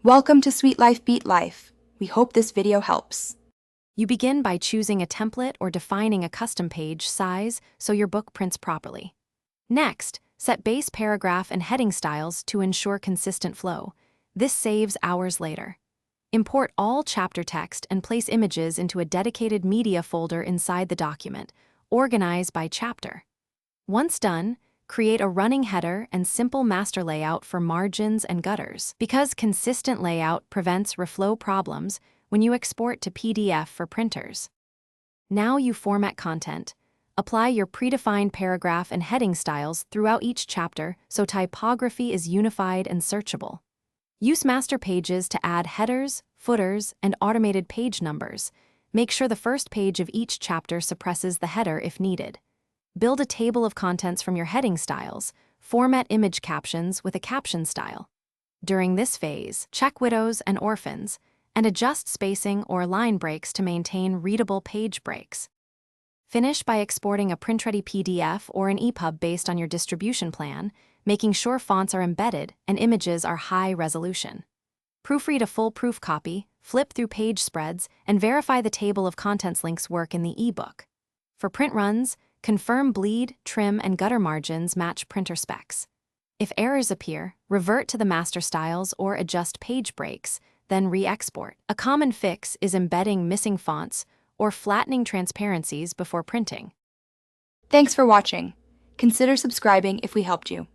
Welcome to Sweet Life Beat Life. We hope this video helps. You begin by choosing a template or defining a custom page size so your book prints properly. Next, set base paragraph and heading styles to ensure consistent flow. This saves hours later. Import all chapter text and place images into a dedicated media folder inside the document. Organize by chapter. Once done, create a running header and simple master layout for margins and gutters. Because consistent layout prevents reflow problems when you export to PDF for printers. Now you format content. Apply your predefined paragraph and heading styles throughout each chapter so typography is unified and searchable. Use master pages to add headers, footers, and automated page numbers. Make sure the first page of each chapter suppresses the header if needed. Build a table of contents from your heading styles. Format image captions with a caption style. During this phase, check widows and orphans, and adjust spacing or line breaks to maintain readable page breaks. Finish by exporting a print-ready PDF or an EPUB based on your distribution plan, making sure fonts are embedded and images are high resolution. Proofread a full proof copy, flip through page spreads, and verify the table of contents links work in the ebook. For print runs, confirm bleed, trim, and gutter margins match printer specs. If errors appear, revert to the master styles or adjust page breaks, then re-export. A common fix is embedding missing fonts or flattening transparencies before printing. Thanks for watching. Consider subscribing if we helped you.